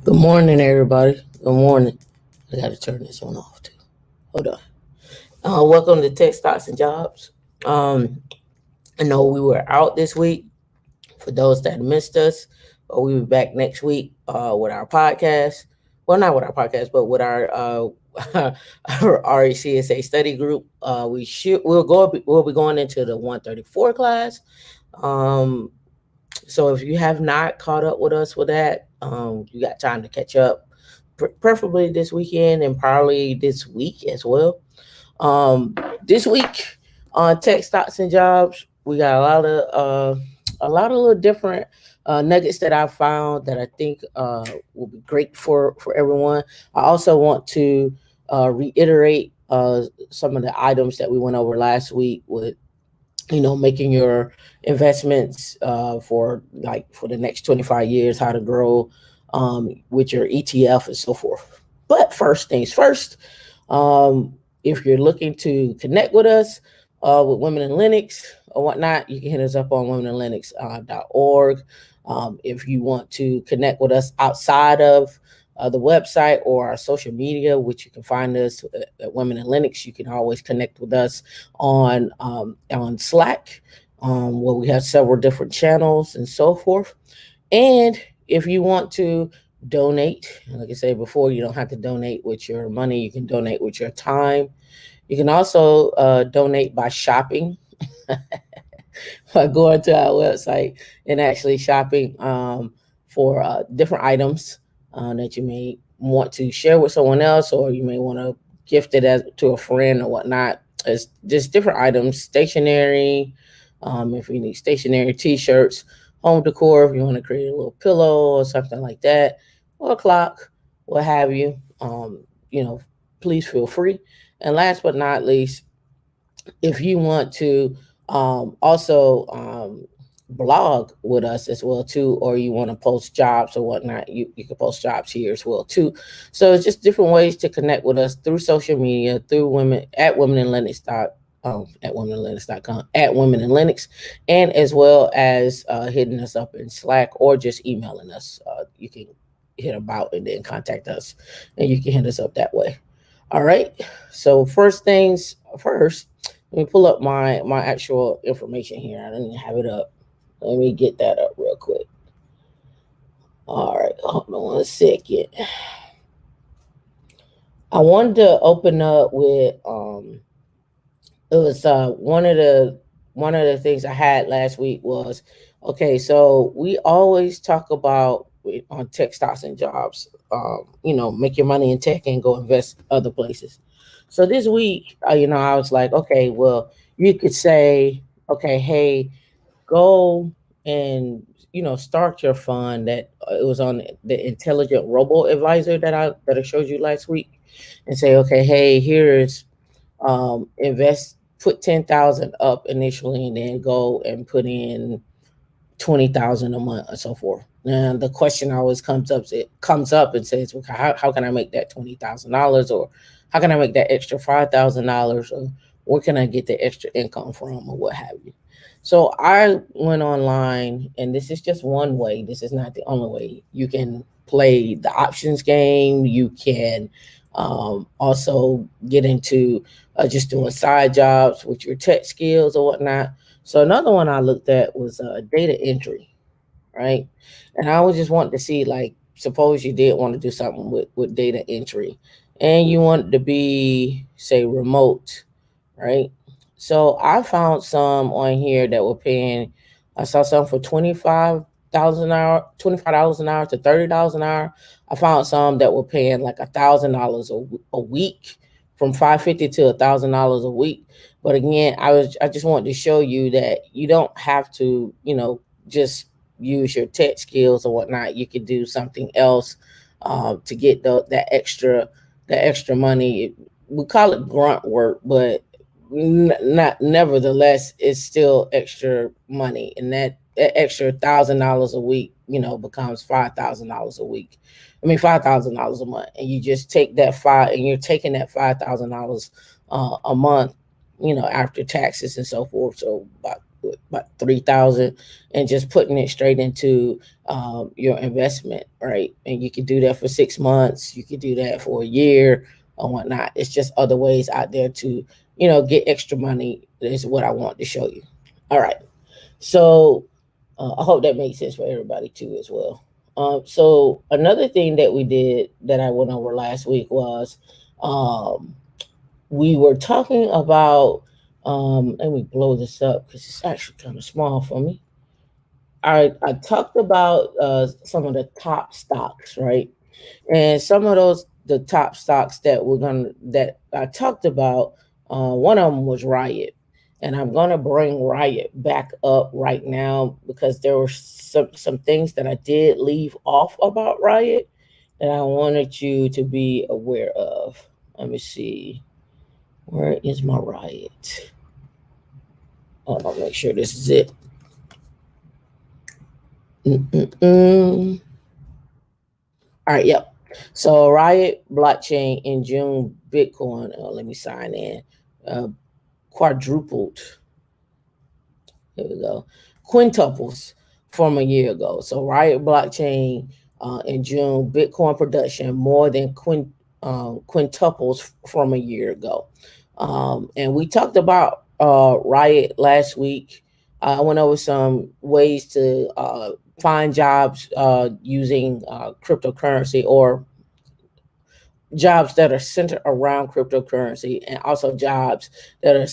Good morning, everybody. Good morning. I got to turn this one off too. Hold on. Welcome to Tech Stocks and Jobs. Um, I know we were out this week. For those that missed us, we'll be back next week with our podcast. Well, not with our podcast, but with our our RECSA study group. We'll be going into the 134 class. Um, so if you have not caught up with us with that, you got time to catch up, preferably this weekend and probably this week as well. Um, this week on Tech Stocks and Jobs, we got a lot of little different nuggets that I found that I think will be great for everyone. I also want to reiterate some of the items that we went over last week with making your investments for the next 25 years, how to grow with your ETF and so forth. But first things first, if you're looking to connect with us with Women in Linux or whatnot, you can hit us up on womeninlinux.org. If you want to connect with us outside of the website or our social media, which you can find us at Women in Linux, you can always connect with us on Slack, where we have several different channels and so forth. And if you want to donate, like I said before, you don't have to donate with your money. You can donate with your time. You can also donate by shopping, by going to our website and actually shopping for different items that you may want to share with someone else, or you may want to gift it to a friend or whatnot. It's just different items, stationery. If you need stationery, t-shirts, home decor, if you want to create a little pillow or something like that, or a clock, what have you. Please feel free. And last but not least, if you want to also blog with us as well too, or you want to post jobs or whatnot, you can post jobs here as well too. So it's just different ways to connect with us through social media, through women at women in Linux at womeninlinux.com, at Women in Linux, and as well as hitting us up in Slack or just emailing us. You can hit about and then contact us, and you can hit us up that way. All right. So first things first, let me pull up my actual information here. I didn't have it up. Let me get that up real quick. All right, hold on one second. I wanted to open up with it was one of the things I had last week was okay. So we always talk about on tech stocks and jobs. Make your money in tech and go invest other places. So this week, I was like, okay, well, you could say, okay, hey, go and start your fund that it was on the intelligent robo advisor that I showed you last week, and say, okay, hey, here's invest, put 10,000 up initially, and then go and put in 20,000 a month or so forth. And the question always comes up and says, well, how can I make that $20,000, or how can I make that extra $5,000, or where can I get the extra income from, or what have you. So I went online, and this is just one way. This is not the only way. You can play the options game. You can also get into just doing side jobs with your tech skills or whatnot. So another one I looked at was data entry, right? And I was just wanting to see, like, suppose you did want to do something with data entry, and you want to be, say, remote, right? So I found some on here that were paying. I saw some for 25,000 an hour, $25 an hour to $30 an hour. I found some that were paying like $1,000 a week, from 550 to $1,000 a week. But again, I just wanted to show you that you don't have to, just use your tech skills or whatnot. You could do something else to get the extra money. We call it grunt work, but not nevertheless, it's still extra money, and that extra $1,000 a week, becomes $5,000 a week. I mean, $5,000 a month, and you just take that and you're taking that $5,000 a month, after taxes and so forth. So about about 3,000, and just putting it straight into your investment, right? And you can do that for 6 months. You can do that for a year or whatnot. It's just other ways out there to, get extra money. Is what I want to show you. All right. So I hope that makes sense for everybody too as well. So another thing that we did that I went over last week was um, we were talking about. Let me blow this up because it's actually kind of small for me. I talked about some of the top stocks, right? And some of those the top stocks that I talked about. One of them was Riot, and I'm gonna bring Riot back up right now because there were some things that I did leave off about Riot that I wanted you to be aware of. Let me see. Where is my Riot? I'll make sure this is it. Mm-mm-mm. All right, yep. So Riot blockchain in June, Bitcoin. Let me sign in. Uh, Quadrupled. Here we go. Quintuples from a year ago. So Riot blockchain in June, Bitcoin production more than quintuples from a year ago. And we talked about Riot last week. I went over some ways to find jobs using cryptocurrency, or jobs that are centered around cryptocurrency, and also jobs that are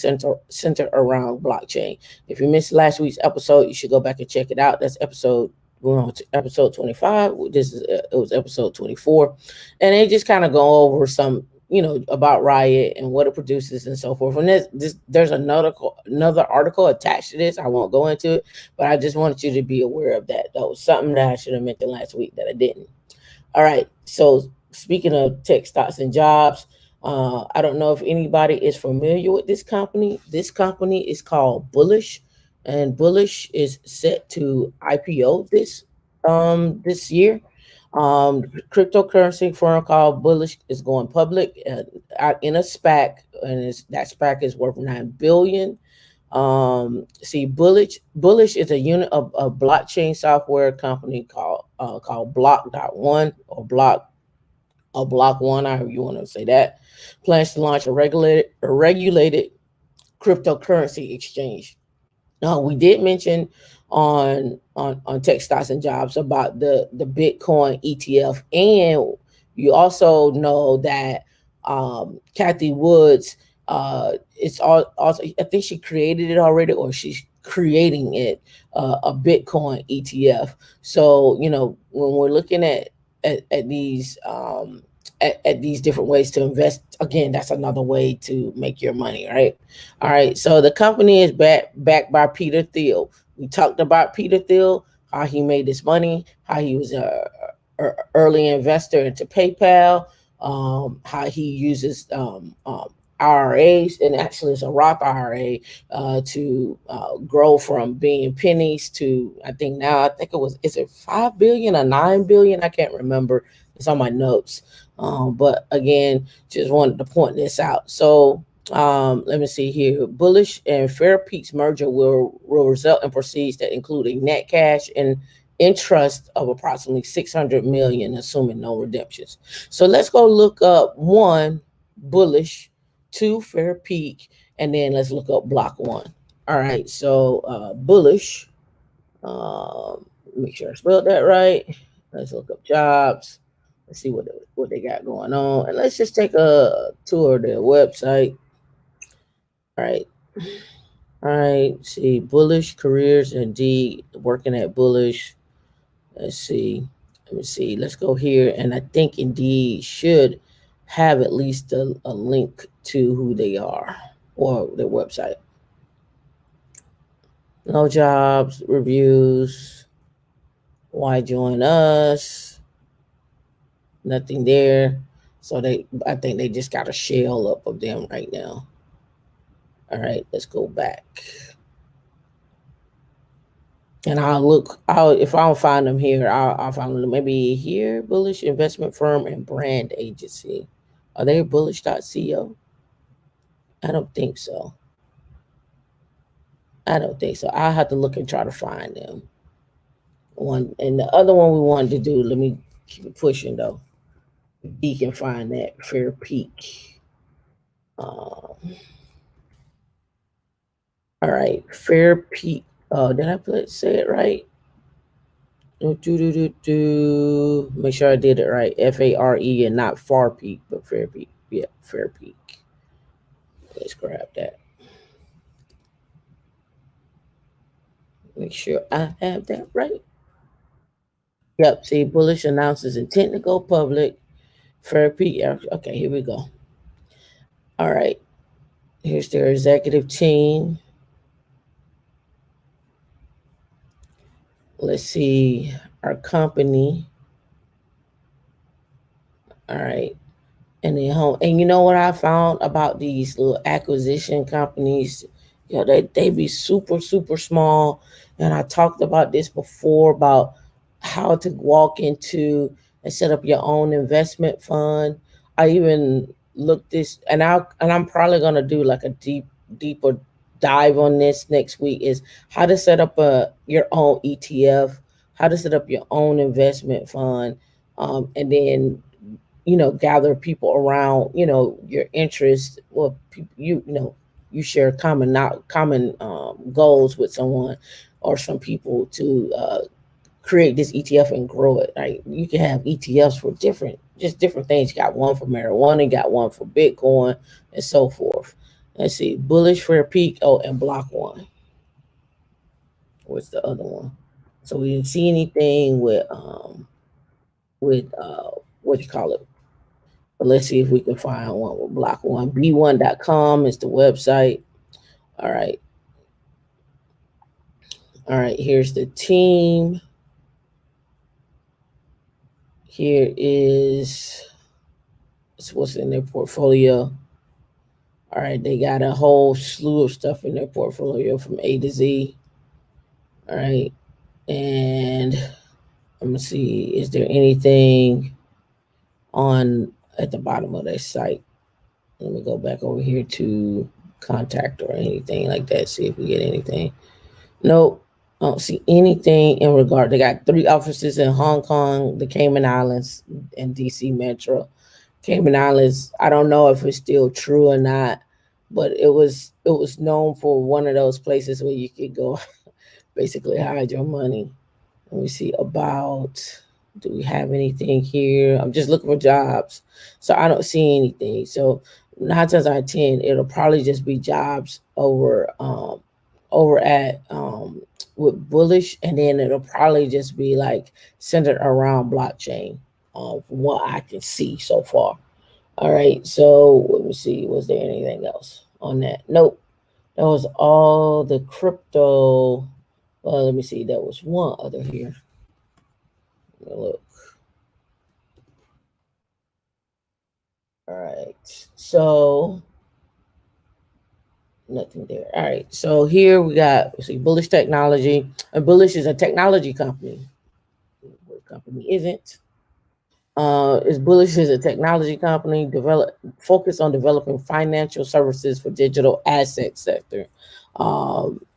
centered around blockchain. If you missed last week's episode, you should go back and check it out. That's we're on to episode 25. It was episode 24, and they just kind of go over some about Riot and what it produces and so forth. And there's another article attached to this. I won't go into it, but I just wanted you to be aware of that. That was something that I should have mentioned last week that I didn't. All right. So speaking of tech stocks and jobs, I don't know if anybody is familiar with this company. This company is called Bullish, and Bullish is set to IPO this year. Cryptocurrency firm called Bullish is going public out in a SPAC, and that SPAC is worth 9 billion. See, Bullish is a unit of a blockchain software company called Block.one or Block One, however you want to say that. Plans to launch a regulated cryptocurrency exchange. Now, we did mention on tech stocks and jobs about the Bitcoin ETF, and you also know that Kathy Woods, it's also, I think she created it already, or she's creating it, a Bitcoin ETF. So when we're looking at these at these different ways to invest, again, that's another way to make your money, right? All right, so the company is backed by Peter Thiel. We talked about Peter Thiel, how he made his money, how he was a early investor into PayPal, how he uses IRAs, and actually it's a Roth IRA, to grow from being pennies to, I think is it 5 billion or 9 billion? I can't remember. It's on my notes. But again, just wanted to point this out. So let me see here. Bullish and Fair Peak's merger will result in proceeds that include a net cash and interest of approximately 600 million, assuming no redemptions. So let's go look up one, Bullish, two, Fair Peak, and then let's look up Block One. All right, so Bullish. Make sure I spelled that right. Let's look up jobs. Let's see what they got going on, and let's just take a tour of their website. All right. All right. See, Bullish careers, indeed, working at Bullish. Let's see. Let me see. Let's go here, and I think Indeed should have at least a link to who they are or their website. No jobs, reviews. Why join us? Nothing there. So I think they just got a shell up of them right now. All right, let's go back. And if I don't find them here, I'll find them maybe here. Bullish investment firm and brand agency. Are they bullish.co? I don't think so. I don't think so. I'll have to look and try to find them. One and the other one we wanted to do. Let me keep it pushing though. You can find that Fair Peak. Um, all right, Fair Peak. Oh, did I say it right? Do, do, do, do, do. Make sure I did it right. FARE and not Far Peak, but Fair Peak. Yeah, Fair Peak. Let's grab that. Make sure I have that right. Yep. See, Bullish announces intent to go public. Fair Peak. Yeah, okay, here we go. All right. Here's their executive team. Let's see our company. All right. And then home. And you know what I found about these little acquisition companies? You know, they be super, super small. And I talked about this before about how to walk into and set up your own investment fund. I even looked this and I'm probably gonna do like a deeper dive on this next week is how to set up a your own ETF, how to set up your own investment fund, and then gather people around your interest or people you share common goals with someone or some people to create this ETF and grow it. Right, you can have ETFs for different things. You got one for marijuana, you got one for Bitcoin, and so forth. Let's see, Bullish for a Peak. Oh, and Block One. What's the other one? So we didn't see anything with what do you call it. But let's see if we can find one with Block One. B1.com is the website. All right. All right. Here's the team. Here is what's in their portfolio. All right. They got a whole slew of stuff in their portfolio from A to Z. All right. And I'm going to see, is there anything on at the bottom of their site? Let me go back over here to contact or anything like that. See if we get anything. Nope. I don't see anything in regard. They got 3 offices in Hong Kong, the Cayman Islands, and DC Metro. Cayman Islands, I don't know if it's still true or not, but it was known for one of those places where you could go basically hide your money. Let me see about. Do we have anything here? I'm just looking for jobs, so I don't see anything. So 9 times out of 10, it'll probably just be jobs over at with Bullish, and then it'll probably just be like centered around blockchain. From what I can see so far. All right, so let me see. Was there anything else on that? Nope. That was all the crypto. Well, let me see. There was one other here. Look. All right. So nothing there. All right. So here we got see Bullish Technology. And Bullish is a technology company. What company isn't? Is Bullish is a technology company focused on developing financial services for digital asset sector.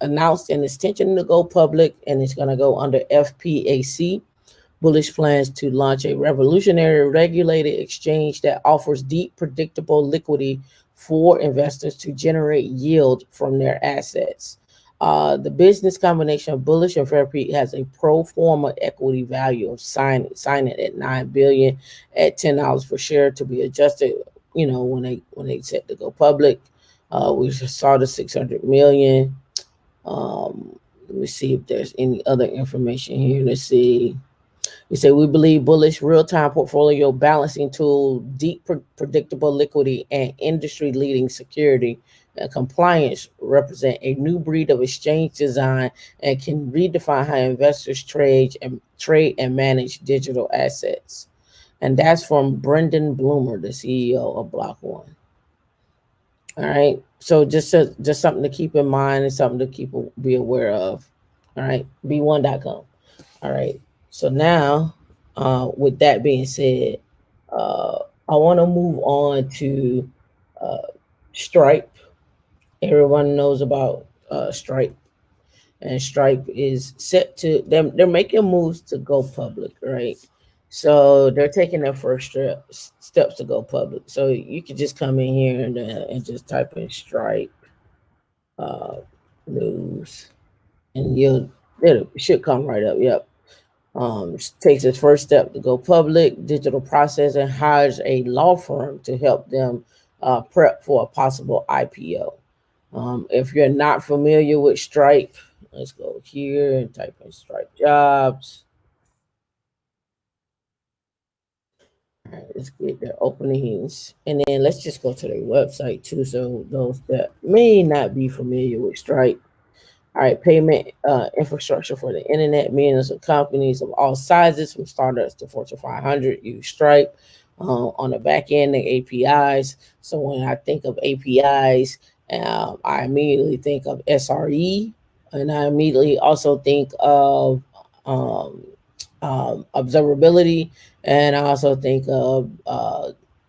Announced an intention to go public, and it's going to go under FPAC. Bullish plans to launch a revolutionary regulated exchange that offers deep, predictable liquidity for investors to generate yield from their assets. The business combination of Bullish and Fairpeak has a pro forma equity value of signing at $9 billion at $10 per share to be adjusted. When they set to go public, we just saw the 600 million. Let me see if there's any other information here. Let's see. We say we believe Bullish real-time portfolio balancing tool, deep predictable liquidity, and industry-leading security and compliance represent a new breed of exchange design and can redefine how investors trade and manage digital assets. And that's from Brendan Bloomer, the CEO of Block One. All right. So just something to keep in mind and something to be aware of. All right. B1.com. All right. So now, with that being said, I want to move on to uh, Stripe. Everyone knows about Stripe. and Stripe is set to them. They're making moves to go public, right? So they're taking their first steps to go public. So you could just come in here and just type in Stripe uh, news, and it should come right up. Yep. Takes its first step to go public. Digital Processing hires a law firm to help them prep for a possible IPO. If you're not familiar with Stripe, let's go here and type in Stripe jobs. All right, let's get their openings. And then let's just go to their website too. So those that may not be familiar with Stripe. All right, payment infrastructure for the internet. Millions of companies of all sizes, from startups to Fortune 500, use Stripe. On the back end, the APIs. So when I think of APIs, I immediately think of SRE, and I immediately also think of um, observability, and I also think of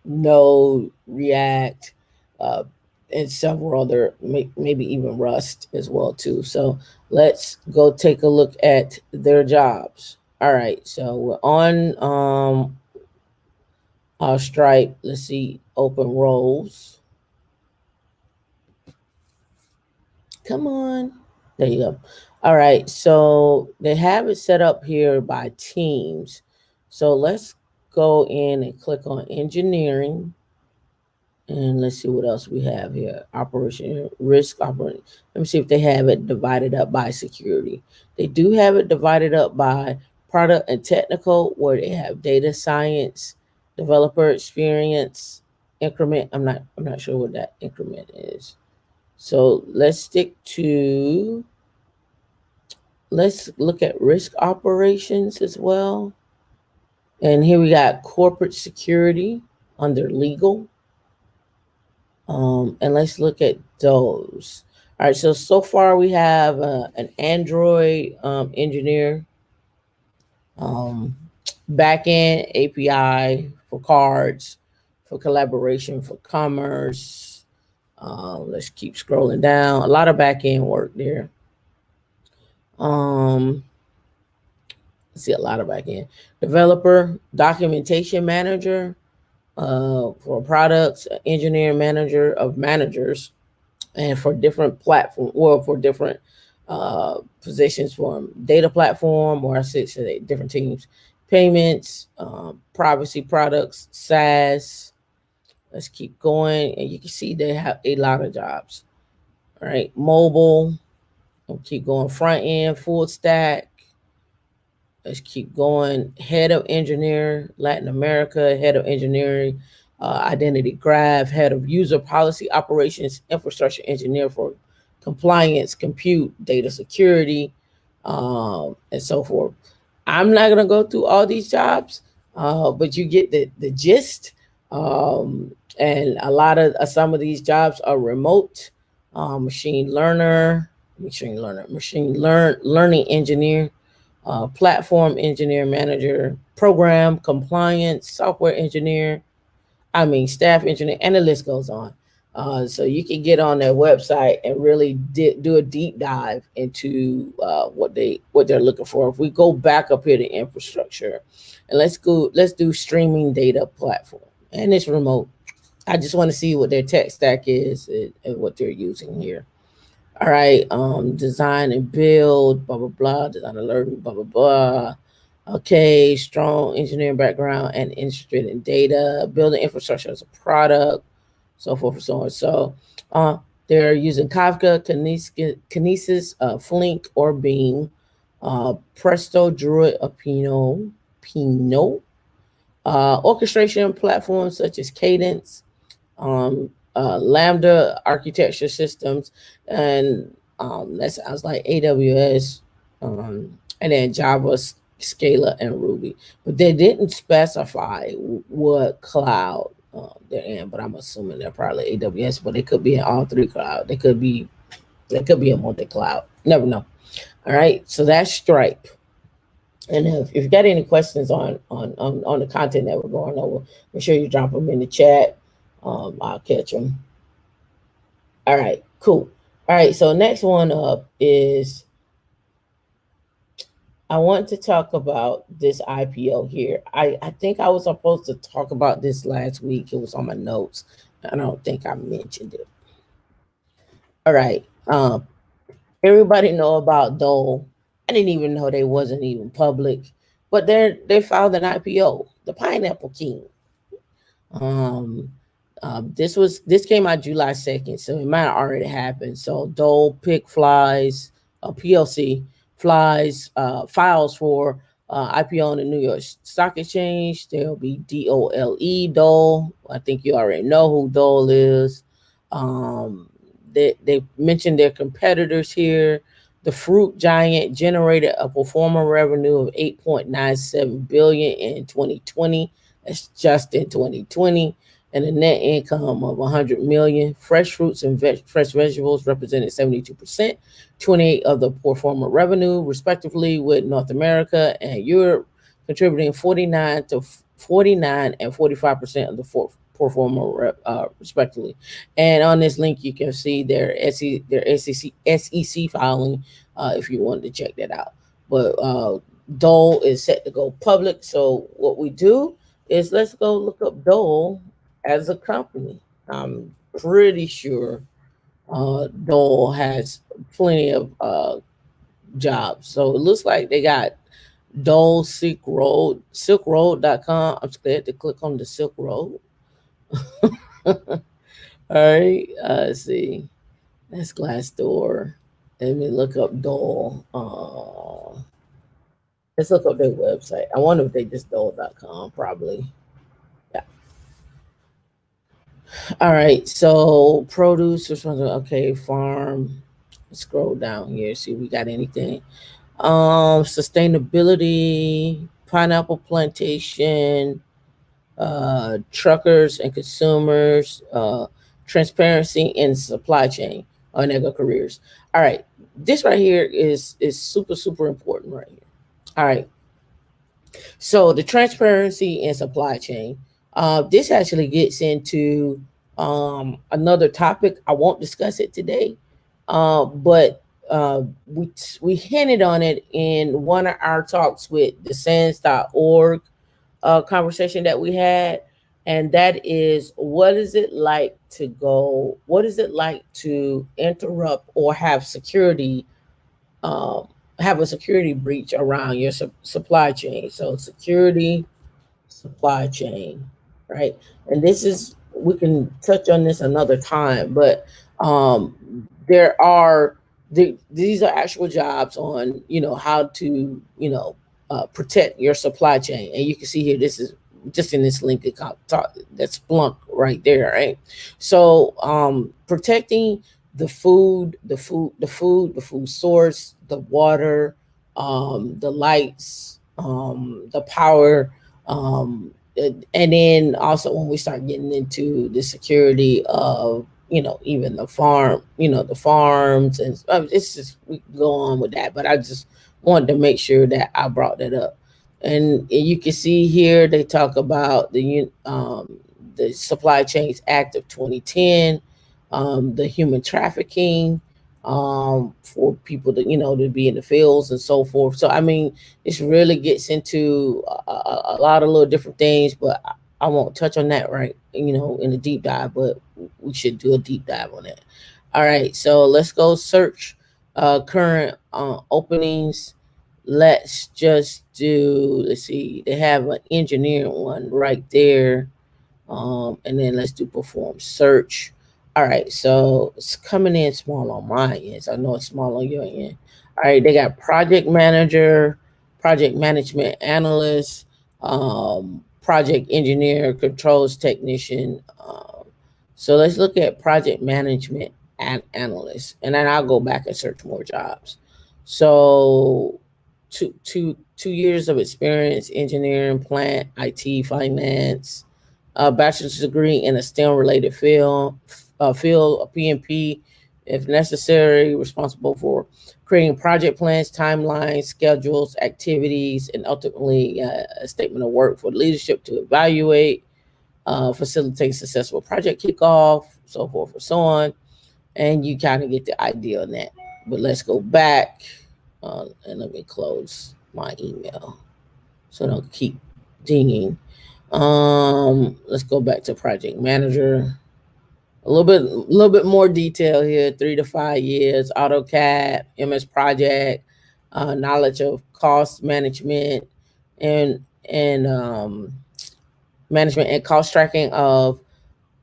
Node, React, uh, and several other, maybe even Rust as well too. So let's go take a look at their jobs. All right, so we're on our Stripe. Let's see, open roles. Come on. There you go. All right, so they have it set up here by teams. So let's go in and click on engineering. And let's see what else we have here. Operation risk operating. Let me see if they have it divided up by security. They do have it divided up by product and technical, where they have data science, developer experience, increment. I'm not sure what that increment is. So let's look at risk operations as well. And here we got corporate security under legal. And let's look at those. All right, so far we have an Android engineer, um, backend API for cards, for collaboration, for commerce. Let's keep scrolling down. A lot of backend work there. Um, let's see, a lot of backend developer, documentation manager for products, engineer manager of managers, and for different platform or for different positions for data platform, or I say different teams, payments, privacy products, SaaS. Let's keep going, and you can see they have a lot of jobs. All right, mobile. We'll keep going. Front end, full stack. Let's keep going. Head of engineer, Latin America, head of engineering, identity graph, head of user policy operations, infrastructure engineer for compliance, compute, data security, and so forth. I'm not going to go through all these jobs, but you get the gist. And a lot of some of these jobs are remote. Learning engineer, platform engineer manager, program compliance, software engineer, staff engineer, and the list goes on. So you can get on their website and really do a deep dive into what they're looking for. If we go back up here to infrastructure, and let's do streaming data platform, and it's remote. I just want to see what their tech stack is and what they're using here. All right, design and build, blah blah blah, design and learn, blah blah blah. Okay, strong engineering background and interested in data, building infrastructure as a product, so forth and so on. So, they're using Kafka, Kinesis, Flink, or Beam, Presto, Druid, or Pinot, orchestration platforms such as Cadence, Lambda architecture systems, and that sounds like AWS, and then Java, Scala, and Ruby. But they didn't specify what cloud they're in. But I'm assuming they're probably AWS, but they could be in all three cloud. They could be a multi-cloud. Never know. All right, so that's Stripe. And if you got any questions on the content that we're going over, make sure you drop them in the chat. I'll catch them. All right, cool. All right, so next one up is I want to talk about this IPO here. I think I was supposed to talk about this last week. It was on my notes. I don't think I mentioned it. All right. Everybody know about Dole. I didn't even know they wasn't even public, but they filed an IPO, the Pineapple King. Um, this came out July 2nd, so it might have already happened. So Dole Pick Flies, PLC flies files for IPO on the New York Stock Exchange. There'll be Dole. I think you already know who Dole is. Um, they mentioned their competitors here. The fruit giant generated a pro forma revenue of 8.97 billion in 2020. That's just in 2020, and a net income of 100 million. Fresh fruits and fresh vegetables represented 72%, 28 of the pro forma revenue, respectively, with North America and Europe contributing 49 and 45% of the pro forma, respectively. And on this link, you can see their SEC filing if you wanted to check that out. But Dole is set to go public. So what we do is let's go look up Dole as a company. I'm pretty sure Dole has plenty of jobs. So it looks like they got Dole Silk Road.com. I'm scared to click on the Silk Road. All right, let's see. That's Glassdoor. Let me look up Dole. Let's look up their website. I wonder if they just Dole.com, probably. Yeah. All right, so produce or something. Okay, farm. Scroll down here, see if we got anything. Sustainability, pineapple plantation, truckers and consumers, transparency in supply chain, on Ego careers. All right, this right here is super important right here. All right, so the transparency and supply chain. This actually gets into another topic. I won't discuss it today, but we hinted on it in one of our talks with the SANS.org conversation that we had, and that is what is it like to interrupt or um, have a security breach around your supply chain. So security, supply chain, right? And this is we can touch on this another time, but there are these are actual jobs on how to protect your supply chain, and you can see here this is just in this link that's Splunk right there, right? So protecting the food source, the water, the lights, the power, and then also when we start getting into the security of even the farms, and it's just we can go on with that, but I just wanted to make sure that I brought that up. And you can see here they talk about the Supply Chains Act of 2010, the human trafficking, for people to be in the fields and so forth. So I mean, this really gets into a lot of little different things, but I won't touch on that in a deep dive, but we should do a deep dive on it. All right, so let's go search current openings. Let's see, they have an engineering one right there. And then let's do perform search. All right, so it's coming in small on my end. So I know it's small on your end. All right, they got project manager, project management analyst, project engineer, controls technician. So let's look at project management and analyst, and then I'll go back and search more jobs. So 2 years of experience, engineering, plant, IT, finance, a bachelor's degree in a STEM related field, a PMP, if necessary, responsible for creating project plans, timelines, schedules, activities, and ultimately a statement of work for leadership to evaluate, facilitate successful project kickoff, so forth and so on. And you kind of get the idea on that. But let's go back and let me close my email so don't keep dinging. Let's go back to project manager. A little bit more detail here. 3 to 5 years, AutoCAD, MS Project, knowledge of cost management, and management and cost tracking of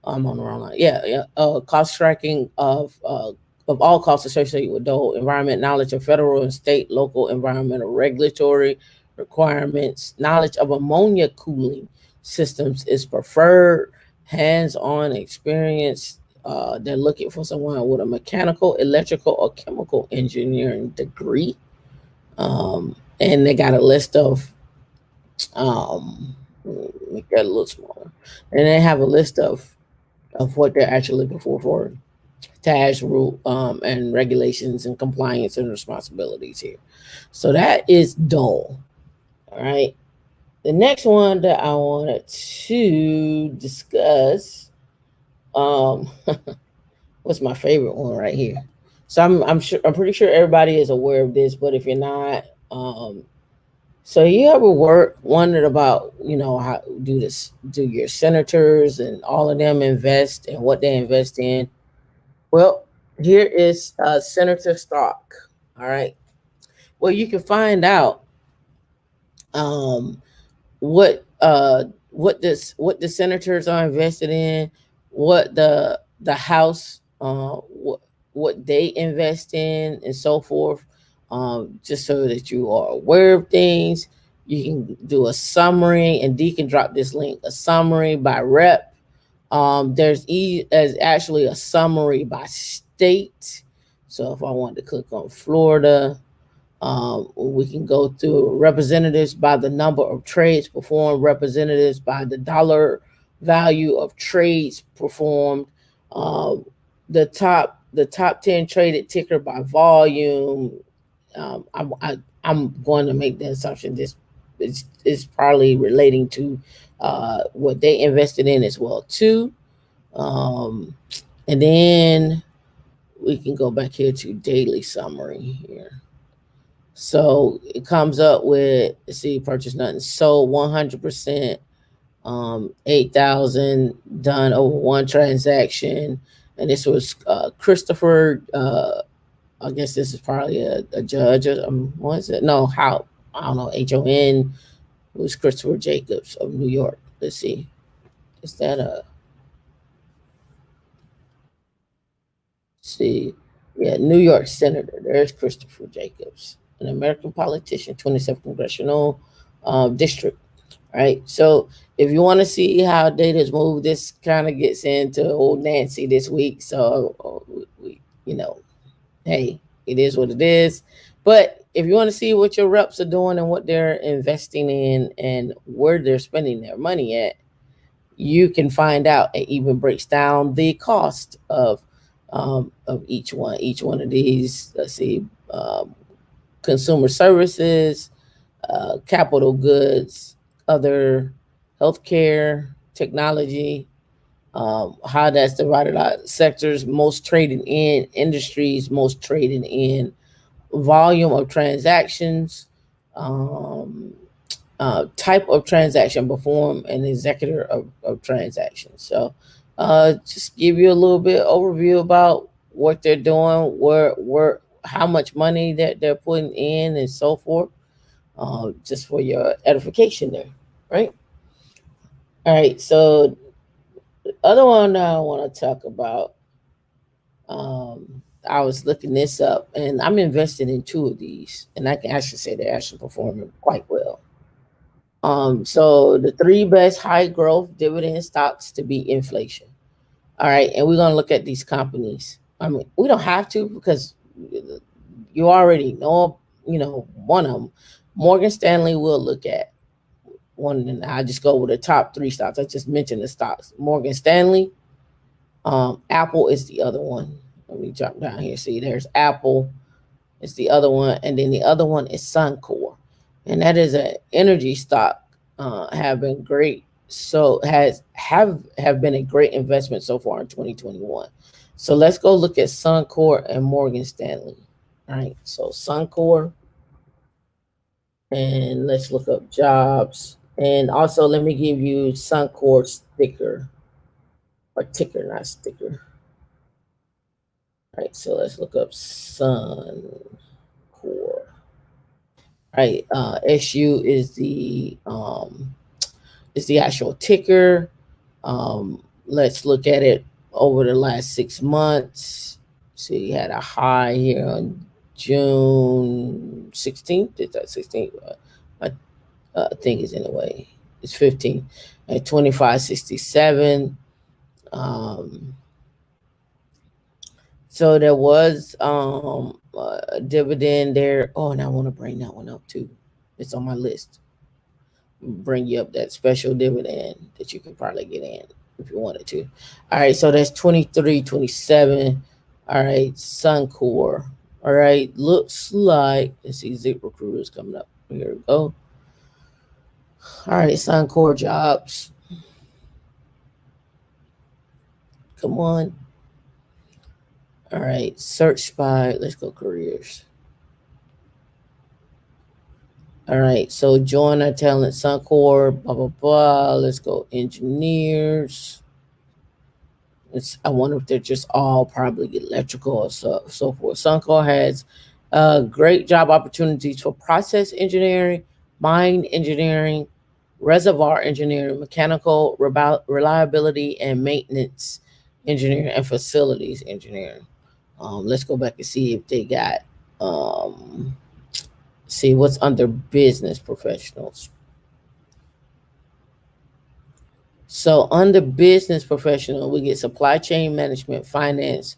I'm on the wrong line. Yeah, yeah. Cost tracking of all costs associated with the whole environment, knowledge of federal and state, local environmental regulatory requirements, knowledge of ammonia cooling systems is preferred, hands-on experience. They're looking for someone with a mechanical, electrical, or chemical engineering degree. And they got a list of make that a little smaller, and they have a list of what they're actually looking for tax rule and regulations and compliance and responsibilities here. So that is dull. All right. The next one that I wanted to discuss um, what's my favorite one right here. So I'm pretty sure everybody is aware of this, but if you're not, so you ever wondered about how do your senators and all of them invest and what they invest in? Well, here is senator stock. All right. Well, you can find out um, what the senators are invested in, what the House what they invest in, and so forth. Just so that you are aware of things, you can do a summary, and D can drop this link. A summary by rep. There's actually a summary by state. So if I wanted to click on Florida, we can go through representatives by the number of trades performed, representatives by the dollar value of trades performed, uh, the top 10 traded ticker by volume. I'm going to make the assumption this is probably relating to what they invested in as well too. Um, and then we can go back here to daily summary here. So it comes up with, let's see, purchase nothing sold 100%, 8,000 done over one transaction. And this was Christopher, I guess this is probably a judge. What is it? No, how? I don't know, HON. It was Christopher Jacobs of New York. Let's see. Is that a, see, yeah, New York Senator. There's Christopher Jacobs, an American politician, 27th Congressional District. Right. So if you want to see how data's moved, this kind of gets into old Nancy this week. So, hey, it is what it is. But if you want to see what your reps are doing and what they're investing in and where they're spending their money at, you can find out. It even breaks down the cost of each one. Each one of these, let's see, consumer services, capital goods, other healthcare, technology, how that's divided out, sectors most traded in, industries most traded in, volume of transactions, um, type of transaction performed, and executor of transactions. So just give you a little bit overview about what they're doing, where how much money that they're putting in, and so forth, just for your edification there, right? All right. So the other one that I want to talk about, I was looking this up, and I'm invested in two of these, and I can actually say they're actually performing quite well. So the three best high growth dividend stocks to beat inflation. All right, and we're gonna look at these companies. I mean, we don't have to because you already know, one of them. Morgan Stanley will look at one, and I just go with the top three stocks. I just mentioned the stocks. Morgan Stanley, Apple is the other one. Let me jump down here. See, there's Apple. It's the other one, and then the other one is Suncor, and that is an energy stock. Have been great. So have been a great investment so far in 2021. So let's go look at Suncor and Morgan Stanley. All right. So Suncor And let's look up jobs. And also, let me give you Suncor sticker or ticker, not sticker. All right, so let's look up Suncor. Right, SU is the actual ticker. Let's look at it over the last 6 months. See, had a high here on June 16th. Is that 16th? My thing is in the way. It's 15 at 25.67. Um, so there was a dividend there. Oh, and I want to bring that one up too. It's on my list. Bring you up that special dividend that you could probably get in if you wanted to. All right, so that's 23.27. All right, Suncor. All right, looks like let's see, Zip Recruiters coming up. Here we go. All right, Suncor jobs. Come on. All right, search by. Let's go careers. All right, so join our talent Suncor. Blah blah blah. Let's go engineers. I wonder if they're just all probably electrical or so forth. Suncor has great job opportunities for process engineering, mine engineering, reservoir engineering, mechanical reliability and maintenance engineering, and facilities engineering. Let's go back and see if they got um, see what's under business professionals. So under business professional, we get supply chain management, finance,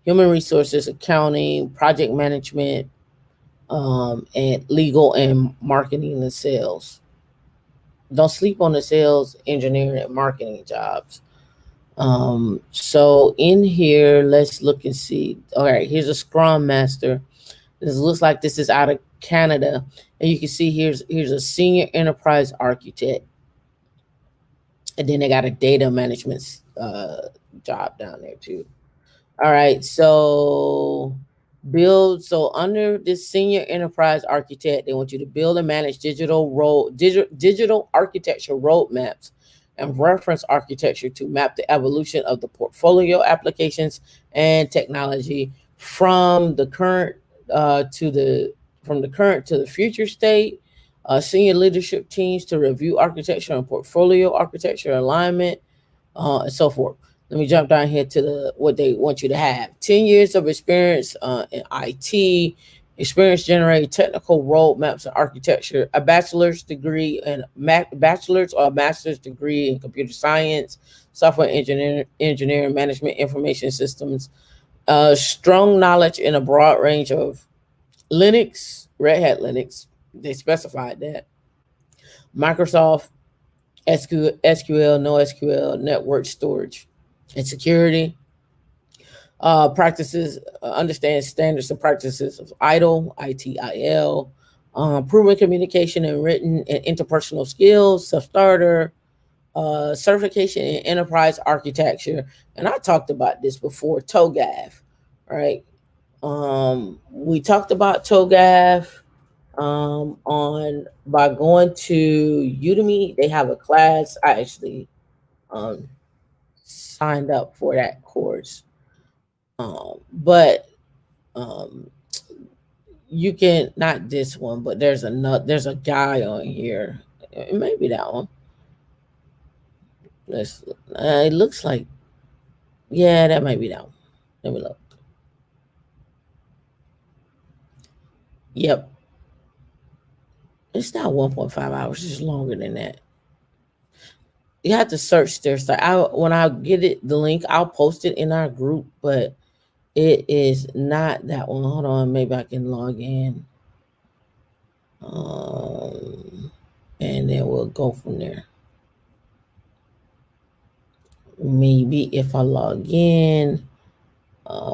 human resources, accounting, project management, and legal and marketing and sales. Don't sleep on the sales, engineering, and marketing jobs. So in here, let's look and see. All right, here's a Scrum Master. This looks like this is out of Canada, and you can see here's a senior enterprise architect, and then they got a data management job down there too. All right, so build. So under this senior enterprise architect, they want you to build and manage digital architecture roadmaps and reference architecture to map the evolution of the portfolio applications and technology from the current to the from the current to the future state. Senior leadership teams to review architecture and portfolio architecture alignment, and so forth. Let me jump down here to the what they want you to have: 10 years of experience in IT, experience generating technical roadmaps and architecture, a bachelor's degree and bachelor's or a master's degree in computer science, software engineering, management, information systems, strong knowledge in a broad range of Linux, Red Hat Linux. They specified that Microsoft SQL, NoSQL, network storage, and security. Practices, understand standards and practices of ITIL, ITIL, proven communication and written and interpersonal skills, self-starter, certification in enterprise architecture. And I talked about this before, TOGAF, right? We talked about TOGAF on by going to Udemy. They have a class. I actually um, signed up for that course. But um, you can not this one, but there's a guy on here. Maybe that one. Let's. It looks like yeah, that might be that one. Let me look. Yep, it's not 1.5 hours. It's longer than that. You have to search there. So when I get it, the link, I'll post it in our group. But it is not that one. Hold on, maybe I can log in. Um, and then we'll go from there. Maybe if I log in,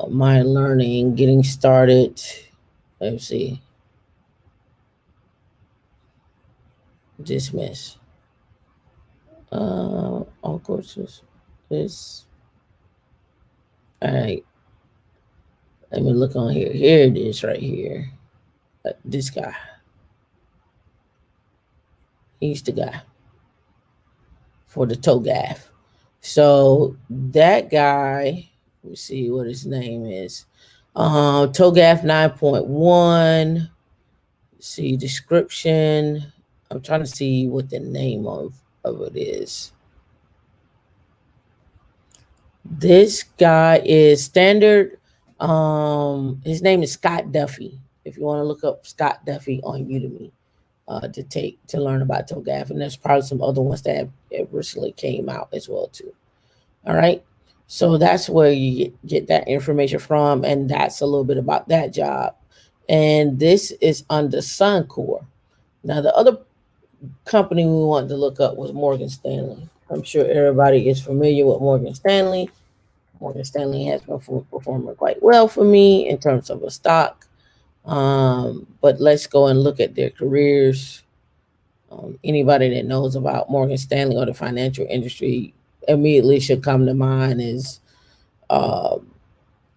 my learning, getting started. Let's see. Dismiss. All courses. This. All right. Let me look on here. Here it is right here. This guy. He's the guy for the TOGAF. So that guy, let's see what his name is. TOGAF 9.1. See description. I'm trying to see what the name of it is. This guy is standard. His name is Scott Duffy. If you want to look up Scott Duffy on Udemy, to learn about TOGAF, and there's probably some other ones that have recently came out as well too. All right, so that's where you get that information from, and that's a little bit about that job. And this is under Suncor. Now the other company we wanted to look up was Morgan Stanley. I'm sure everybody is familiar with Morgan Stanley. Morgan Stanley has been performing quite well for me in terms of a stock. But let's go and look at their careers. Anybody that knows about Morgan Stanley or the financial industry immediately should come to mind is uh,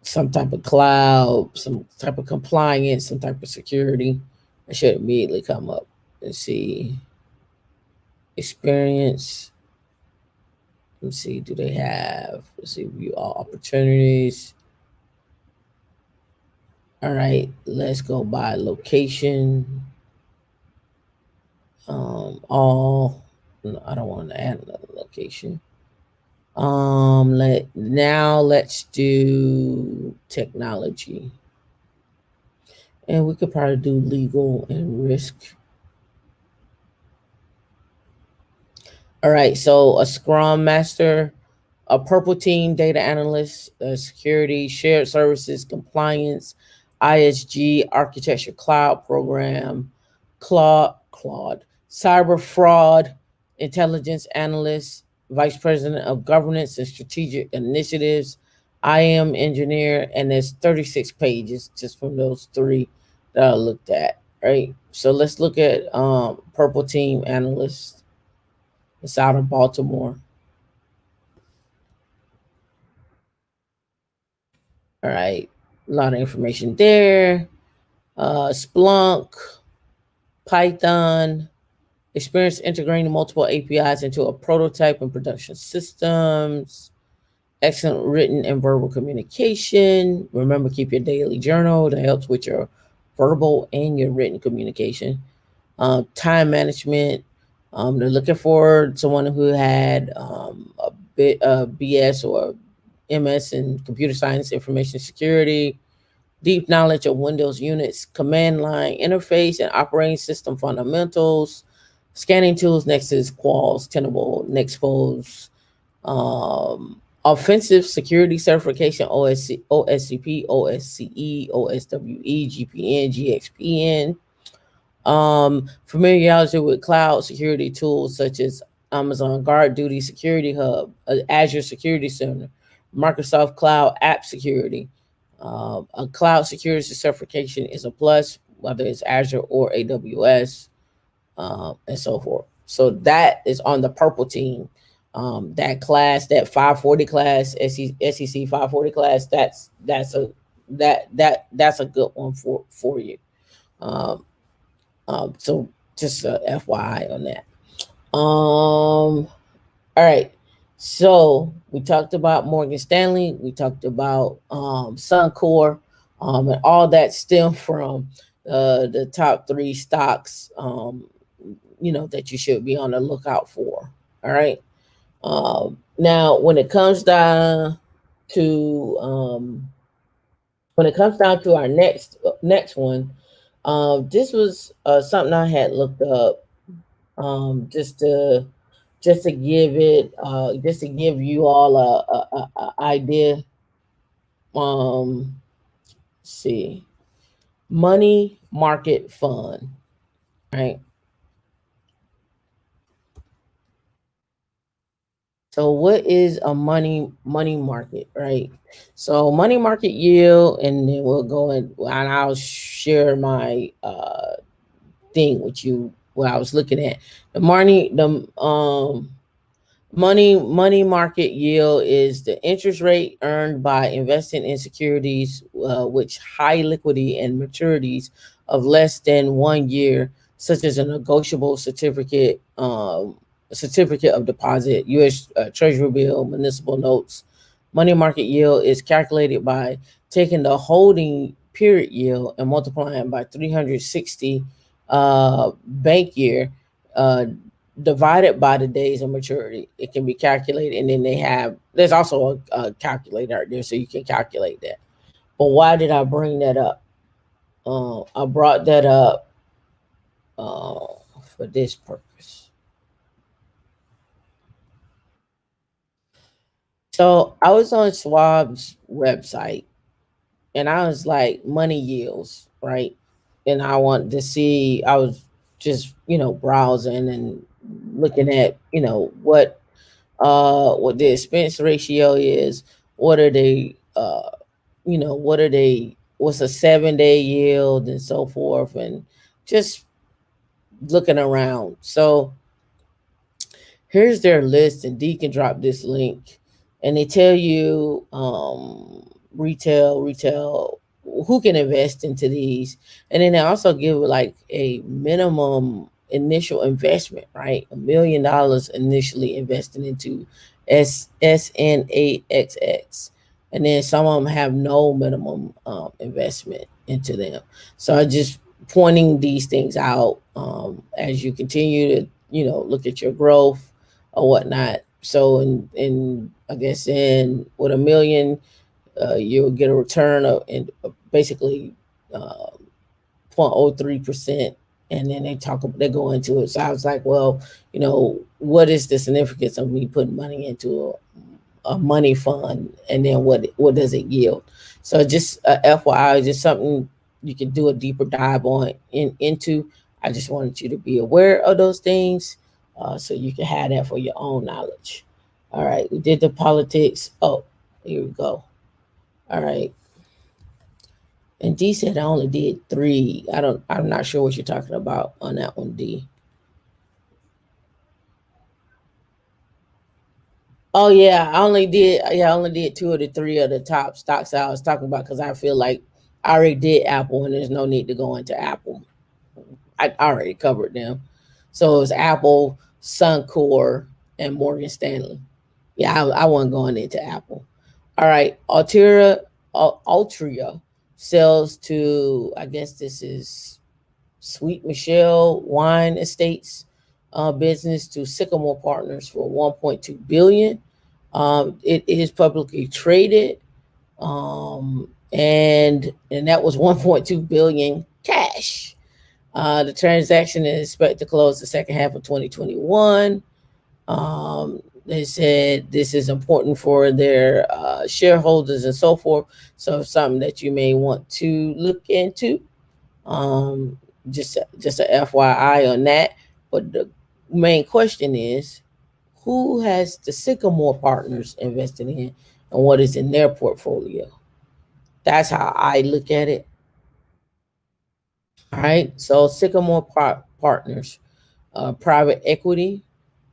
some type of cloud, some type of compliance, some type of security. It should immediately come up. Let's see. Experience. Let's see. Do they have? Let's see. View all opportunities. All right. Let's go by location. All. No, I don't want to add another location. Let's do technology, and we could probably do legal and risk. All right, so a Scrum Master, a Purple Team data analyst, security, shared services, compliance, ISG, architecture, cloud program, Claude, cyber fraud, intelligence analyst, vice president of governance and strategic initiatives, IM engineer, and there's 36 pages just from those three that I looked at. Right, so let's look at Purple Team analyst. It's out of Baltimore. All right, a lot of information there. Splunk, Python, experience integrating multiple APIs into a prototype and production systems, excellent written and verbal communication. Remember, keep your daily journal that helps with your verbal and your written communication. Time management. They're looking for someone who had a bit of BS or MS in computer science, information security, deep knowledge of Windows Unix, command line interface, and operating system fundamentals, scanning tools, Nexus, Qualls, Tenable, Nexpose, offensive security certification, OSCP, OSCE, OSWE, GPN, GXPN, familiarity with cloud security tools such as Amazon Guard Duty Security Hub, Azure Security Center, Microsoft Cloud App Security. A cloud security certification is a plus, whether it's Azure or AWS, and so forth. So that is on the Purple Team. That class, that 540 class, SEC 540 class, that's a good one for you. Um, so just FYI on that. All right. So we talked about Morgan Stanley. We talked about Suncor, and all that stem from the top three stocks, that you should be on the lookout for. All right. Now, to when it comes down to our next one, this was something I had looked up, just to give it just to give you all a idea. See, money market fund, right? So what is a money market, right? So money market yield, and then we'll go and I'll share my thing with you what I was looking at. The money market yield is the interest rate earned by investing in securities which high liquidity and maturities of less than 1 year such as a negotiable certificate of deposit, U.S. Treasury bill, municipal notes. Money market yield is calculated by taking the holding period yield and multiplying by 360 bank year, uh, divided by the days of maturity. It can be calculated, and then there's also a calculator out there, so you can calculate that. But why did I bring that up? I brought that up for this purpose. So I was on Schwab's website, and I was like, money yields, right? And I wanted to see, I was just, browsing and looking at, what the expense ratio is, what are they, what's a 7 day yield and so forth, and just looking around. So here's their list, and D can drop this link, and they tell you retail who can invest into these, and then they also give like a minimum initial investment, right? $1 million initially investing into SNAXX, and then some of them have no minimum investment into them. So I just pointing these things out as you continue to look at your growth or whatnot. So in I guess in with a million, you'll get a return of in basically 0.03%. And then they go into it. So I was like, well, what is the significance of me putting money into a money fund, and then what does it yield? So just FYI, just something you can do a deeper dive on into. I just wanted you to be aware of those things, so you can have that for your own knowledge. All right, we did the politics. Oh, here we go. All right, and D said I only did three. I'm not sure what you're talking about on that one, D. Oh yeah, I only did two of the three of the top stocks I was talking about, because I feel like I already did Apple and there's no need to go into Apple. I already covered them. So it was Apple, Suncor, and Morgan Stanley. Yeah, I wasn't going into Apple. All right, Altria sells to, I guess this is Sweet Michelle Wine Estates business, to Sycamore Partners for 1.2 billion. It is publicly traded, and that was 1.2 billion cash. The transaction is expected to close the second half of 2021. They said this is important for their shareholders and so forth. So something that you may want to look into. Um, just a FYI on that. But the main question is, who has the Sycamore Partners invested in, and what is in their portfolio? That's how I look at it. All right. So Sycamore Partners, private equity,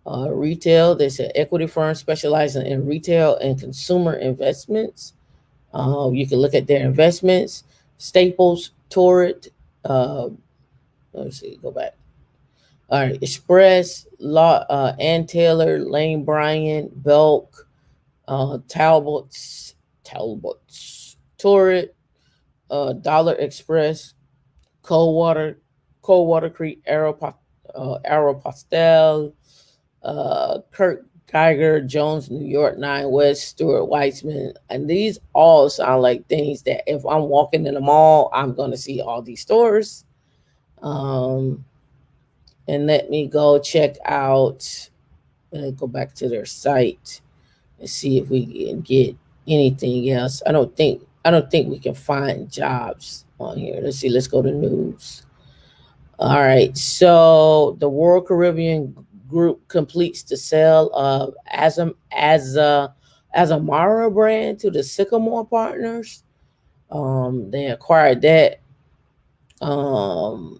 retail. There's an equity firm specializing in retail and consumer investments. You can look at their investments: Staples, Torrid. Let me see. Go back. All right, Express, Ann Taylor, Lane Bryant, Belk, Talbots, Torrid, Dollar Express, Coldwater, Coldwater Creek, Aeropostale, Kurt Geiger, Jones, New York 9 West, Stuart Weitzman. And these all sound like things that if I'm walking in the mall, I'm going to see all these stores. Um, and let me go check out, go back to their site and see if we can get anything else. I don't think we can find jobs on here. Let's see. Let's go to news. All right. So the World Caribbean Group completes the sale of Azamara brand to the Sycamore Partners. They acquired that.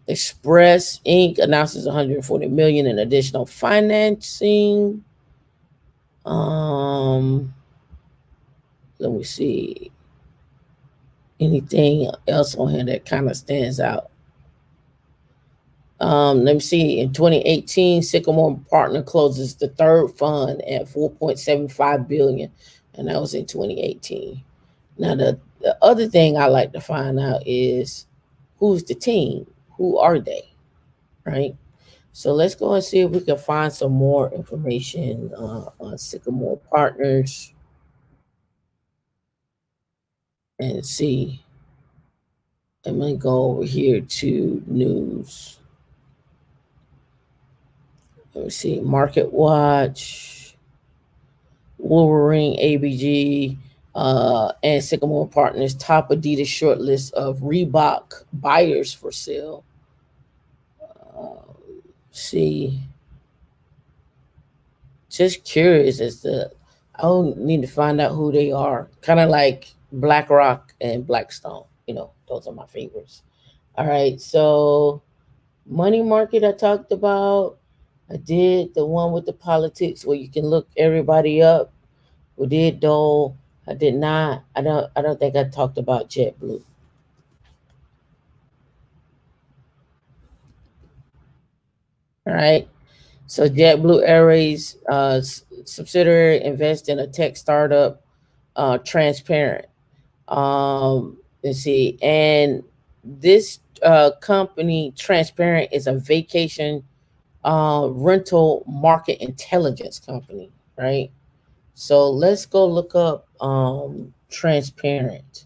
Express Inc. announces 140 million in additional financing. Um, Let me see anything else on here that kind of stands out. Let me see. In 2018, Sycamore Partner closes the third fund at 4.75 billion, and that was in 2018. Now, the other thing I like to find out is who's the team? Who are they? Right. So let's go and see if we can find some more information on Sycamore Partners and see. I'm gonna go over here to news. Let me see. Market Watch, Wolverine, ABG, and Sycamore Partners top Adidas shortlist of Reebok buyers for sale. See, just curious as to I don't need to find out who they are. Kind of like BlackRock and Blackstone. Those are my favorites. All right, so money market I talked about. I did the one with the politics where you can look everybody up. We did Dole. I did not. I don't think I talked about JetBlue. All right. So JetBlue Airways subsidiary invests in a tech startup, Transparent. Let's see, and this company, Transparent, is a vacation rental market intelligence company, right? So let's go look up Transparent.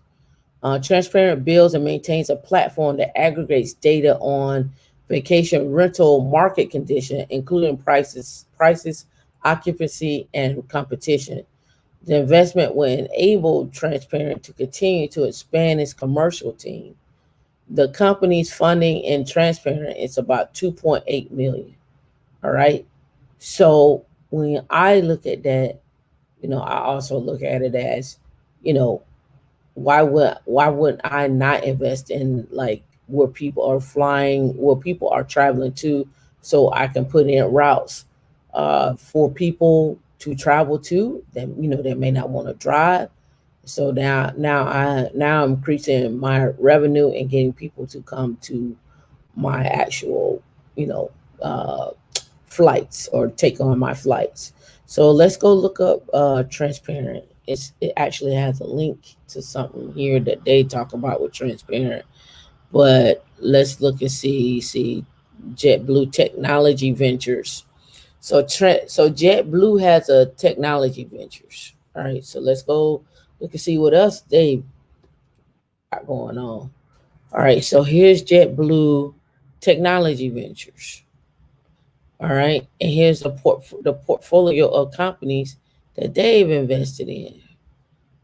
Transparent builds and maintains a platform that aggregates data on vacation rental market condition, including prices, occupancy, and competition. The investment will enable Transparent to continue to expand its commercial team. The company's funding in Transparent is about 2.8 million. All right. So when I look at that, I also look at it as, you know, why would I not invest in like where people are flying, where people are traveling to, so I can put in routes for people to travel to that that may not want to drive. So now I'm increasing my revenue and getting people to come to my actual you know uh, flights or take on my flights. So let's go look up Transparent. It actually has a link to something here that they talk about with Transparent. But let's look and see JetBlue Technology Ventures. So JetBlue has a technology ventures. All right, so let's go look and see what else they got going on. All right, so here's JetBlue Technology Ventures. All right, and here's the portfolio of companies that they've invested in.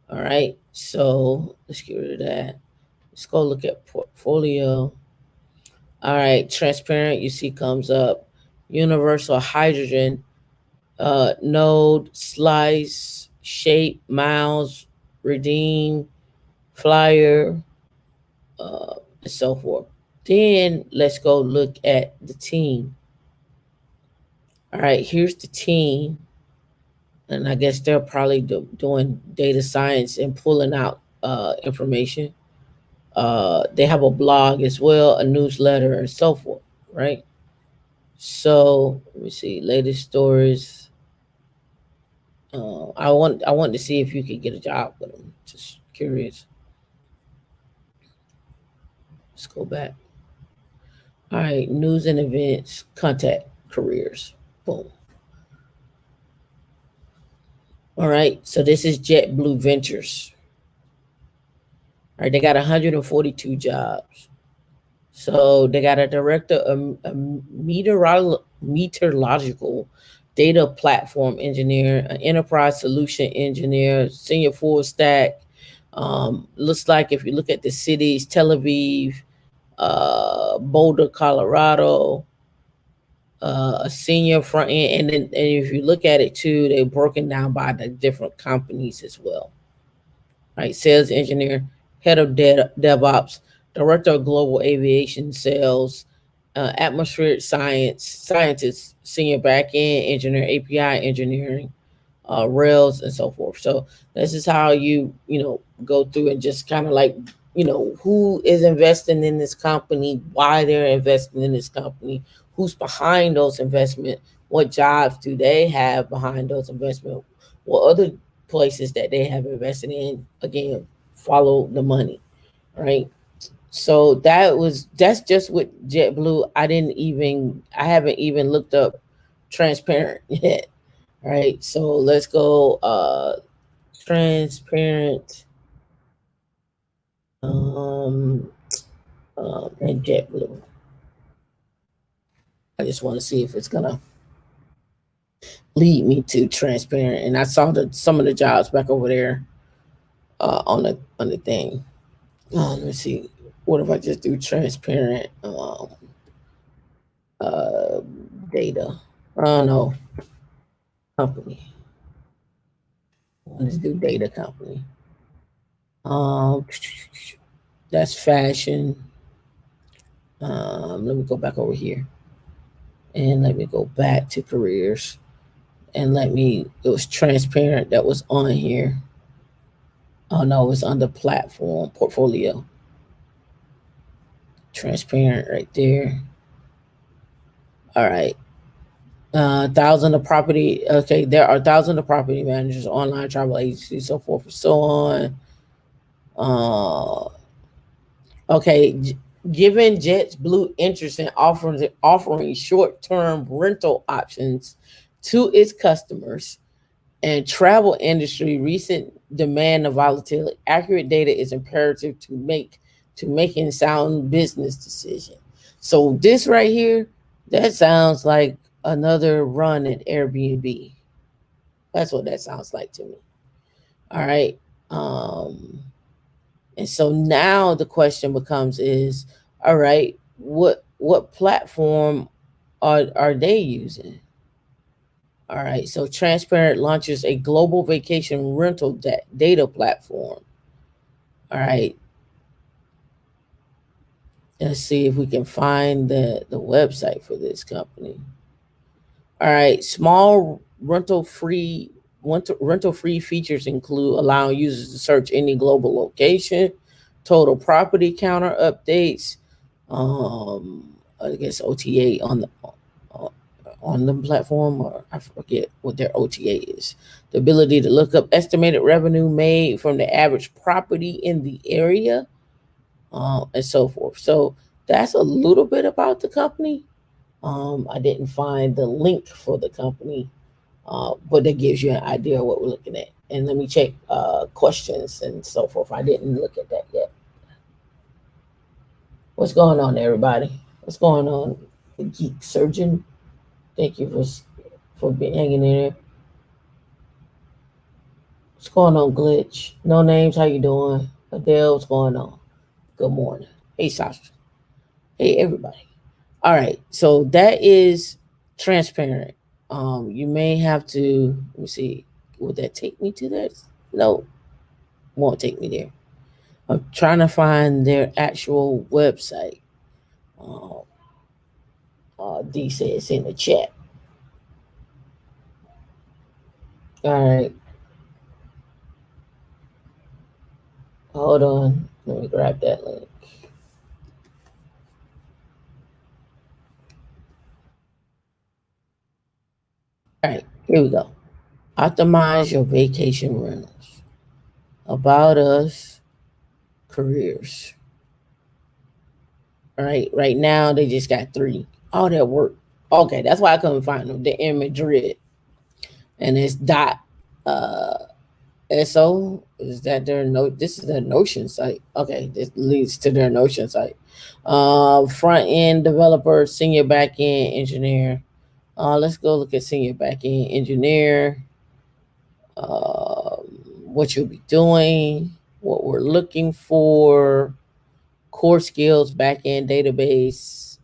All right, so let's get rid of that. Let's go look at portfolio. All right, Transparent, you see, comes up. Universal Hydrogen, Node, Slice, Shape, Miles, Redeem, Flyer, and so forth. Then let's go look at the team. All right, here's the team, and I guess they're probably doing data science and pulling out information. They have a blog as well, a newsletter, and so forth, right? So let me see latest stories. I want to see if you could get a job with them. Just curious. Let's go back. All right, news and events, contact careers. Boom. All right, so this is JetBlue Ventures. All right, they got 142 jobs. So they got a director of a meteorological data platform engineer, an enterprise solution engineer, senior full stack. Looks like if you look at the cities, Tel Aviv, Boulder, Colorado, a senior front end, and if you look at it too, they're broken down by the different companies as well. Right? Sales engineer, head of DevOps, director of global aviation sales, atmospheric scientist, senior backend engineer, API engineering, Rails, and so forth. So this is how you go through and just kind of like who is investing in this company, why they're investing in this company, who's behind those investment, what jobs do they have behind those investment, what other places that they have invested in. Again, follow the money, right? So that's just with JetBlue. I haven't even looked up transparent yet. Right. So let's go transparent um and JetBlue. I just want to see if it's gonna lead me to transparent. And I saw some of the jobs back over there on the thing. Let me see. What if I just do transparent uh data? Oh no, company. Let's do data company. Um, that's fashion. Let me go back over here and let me go back to careers and it was transparent that was on here. Oh no, it was under platform portfolio. Transparent right there. All right. Thousand of property. Okay, there are thousands of property managers, online travel agencies, so forth and so on. Uh, okay, given JetBlue interest in offering short-term rental options to its customers and travel industry, recent demand of volatility, accurate data is imperative to making sound business decision. So this right here, that sounds like another run at Airbnb. That's what that sounds like to me. All right. Um, and so now the question becomes is, all right, what platform are they using? All right, so Transparent launches a global vacation rental data platform. All right, let's see if we can find the website for this company. All right, small rental free features include allowing users to search any global location, total property counter updates, I guess OTA on the platform, or I forget what their OTA is. The ability to look up estimated revenue made from the average property in the area, and so forth. So that's a little bit about the company. I didn't find the link for the company, but that gives you an idea of what we're looking at. And let me check questions and so forth. I didn't look at that yet. What's going on, everybody? What's going on, the geek surgeon? Thank you for being hanging in there. What's going on, Glitch? No names. How you doing? Adele, what's going on? Good morning. Hey, Sasha. Hey, everybody. All right. So that is transparent. You may have to let me see. Would that take me to that? No, won't take me there. I'm trying to find their actual website. Uh, D says in the chat. All right. Hold on. Let me grab that link. All right. Here we go. Optimize your vacation rentals. About us, careers. All right. Right now, they just got three. All that work. Okay. That's why I couldn't find them. They're in Madrid. And it's dot uh, SO. Is that their note? This is their Notion site. Okay. This leads to their Notion site. Front end developer, senior back end engineer. Let's go look at senior back end engineer. What you'll be doing, what we're looking for, core skills, backend database,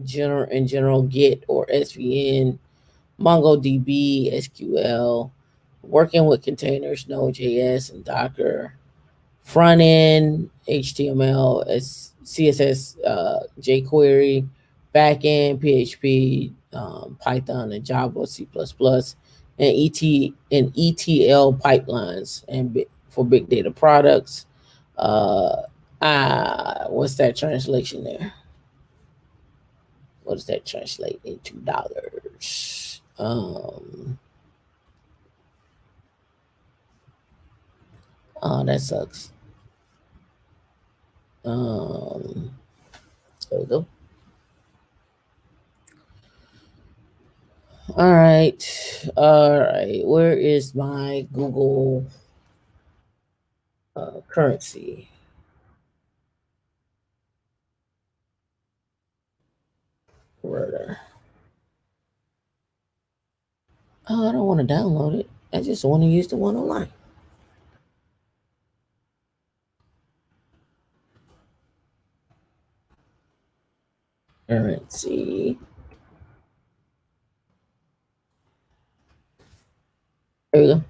general Git or SVN, MongoDB, SQL, working with containers, Node.js and Docker, front end, HTML, CSS, jQuery, back end, PHP, Python, and Java, C++, and ETL pipelines and for big data products. Uh, What's that translation there? What does that translate into dollars? Oh, that sucks. Um, there we go. All right. Where is my Google currency? Converter. Oh, I don't want to download it. I just want to use the one online. Currency. There we go.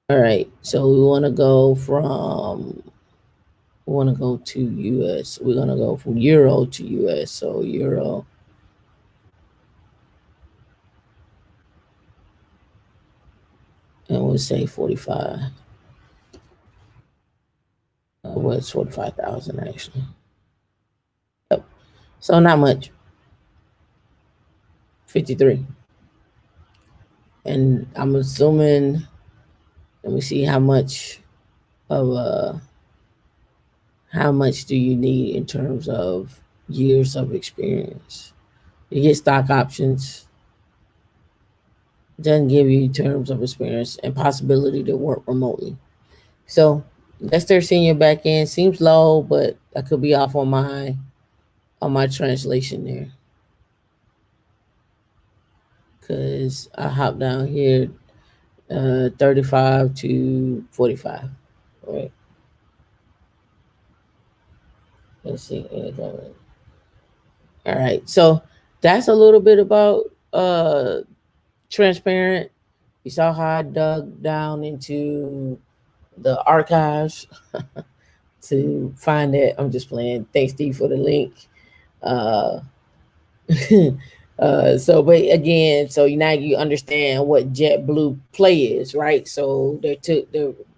All right. So we want to go to US. We're gonna go from euro to US. So euro, and we'll say 45. Well, it's 45,000 actually. Yep. So not much. 53. And I'm assuming. Let me see of how much do you need in terms of years of experience? You get stock options. Doesn't give you terms of experience and possibility to work remotely. So that's their senior back end. Seems low, but I could be off on my translation there. Cause I hop down here 35 to 45. All right. Let's see. All right. So that's a little bit about transparent. You saw how I dug down into the archives to find it. I'm just playing. Thanks, Steve, for the link. Uh, but again, so now you understand what JetBlue Play is, right? So they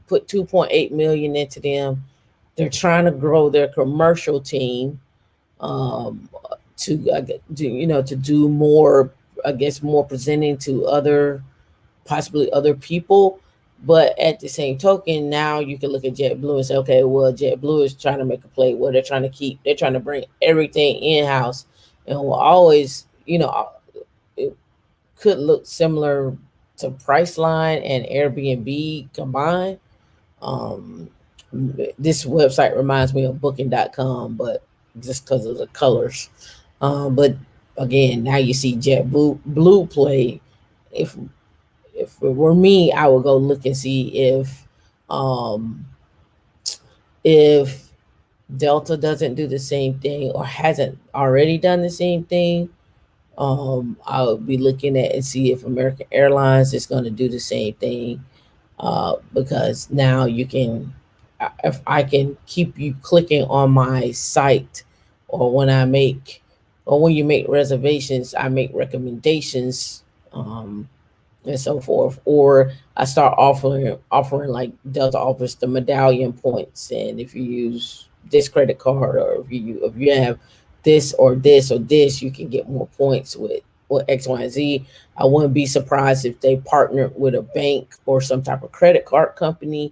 put 2.8 million into them. They're trying to grow their commercial team um, to do more. I guess more presenting to possibly other people. But at the same token, now you can look at JetBlue and say, okay, well, JetBlue is trying to make a play where they're trying to bring everything in house, and will always, it could look similar to Priceline and Airbnb combined. Um, this website reminds me of Booking.com, but just because of the colors. But again, now you see JetBlue Blue play. If if it were me, I would go look and see um, if Delta doesn't do the same thing or hasn't already done the same thing. I would be looking at and see if American Airlines is going to do the same thing because now if I can keep you clicking on my site or when you make reservations, I make recommendations. And so forth. Or I start offering like Delta offers the medallion points, and if you use this credit card, or if you have this or this or this, you can get more points with X, Y, and Z. I wouldn't be surprised if they partnered with a bank or some type of credit card company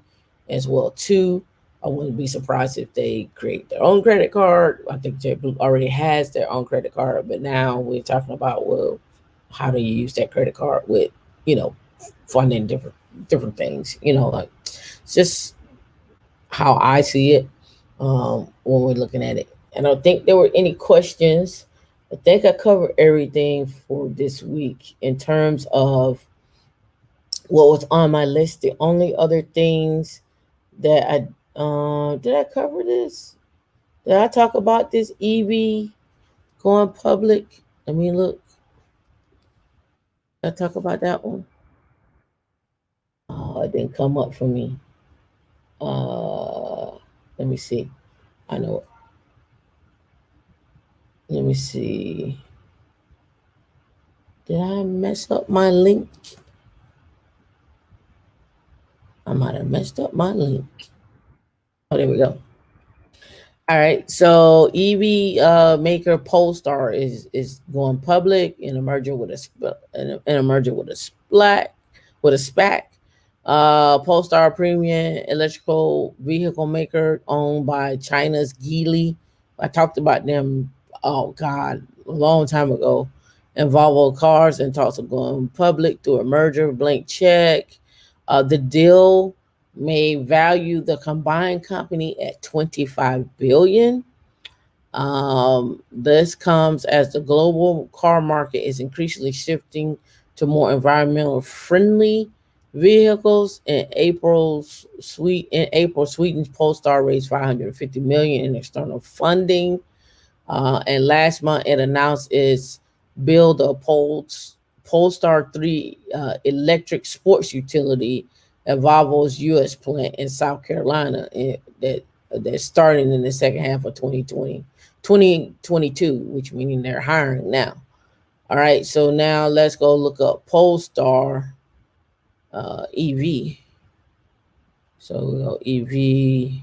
as well too. I wouldn't be surprised if they create their own credit card. I think JetBlue already has their own credit card, but now we're talking about, well, how do you use that credit card with you know, funding different things. Like it's just how I see it when we're looking at it. And I don't think there were any questions. I think I covered everything for this week in terms of what was on my list. The only other things that I did I cover this? Did I talk about this EV going public? I mean, look, did I talk about that one? Oh, it didn't come up for me. Uh, let me see. I know. Let me see. Did I mess up my link? I might have messed up my link. Oh, there we go. All right, so EV maker Polestar is going public in a merger with in a merger with a SPAC. Polestar premium electrical vehicle maker owned by China's Geely. I talked about them. Oh God, a long time ago. And Volvo Cars and talks of going public through a merger, blank check. The deal may value the combined company at 25 billion. This comes as the global car market is increasingly shifting to more environmental friendly vehicles. In April, Sweden's Polestar raised 550 million in external funding. And last month, it announced its build a Polestar 3 electric sports utility at Volvo's U.S. plant in South Carolina that's starting in the second half of 2022, which meaning they're hiring now. All right, so now let's go look up Polestar EV. So we go EV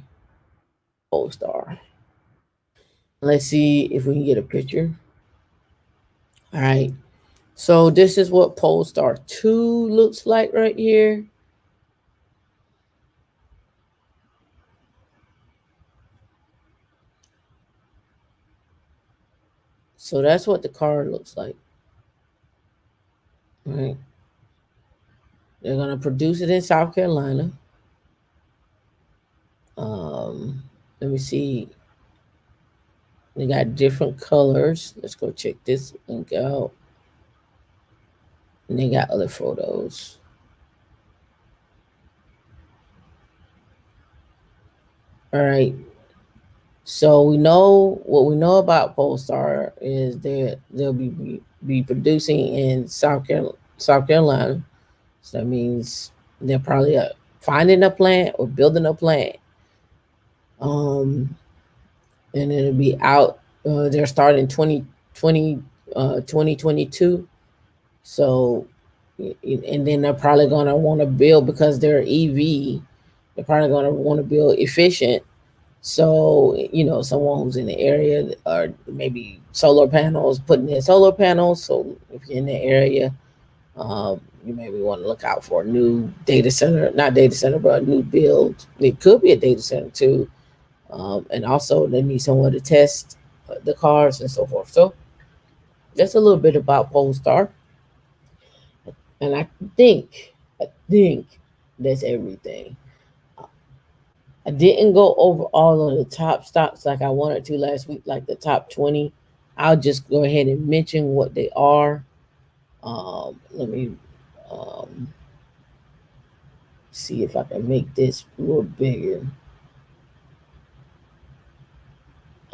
Polestar. Let's see if we can get a picture. All right. So this is what Polestar 2 looks like right here. So that's what the car looks like. All right. They're gonna produce it in South Carolina. Let me see. They got different colors. Let's go check this link out. And they got other photos. All right. So we know what we know about Polestar is that they'll be producing in South Carolina. So that means they're probably finding a plant or building a plant. And it'll be out. They're starting 2022. So, and then they're probably going to want to build because they're EV. They're probably going to want to build efficient. So, someone who's in the area or maybe solar panels, putting in solar panels. So if you're in the area, you maybe want to look out for a new data center, not data center, but a new build. It could be a data center too. And also they need somewhere to test the cars and so forth. So that's a little bit about Polestar. And I think that's everything. I didn't go over all of the top stocks like I wanted to last week, like the top 20. I'll just go ahead and mention what they are. Let me see if I can make this a little bigger.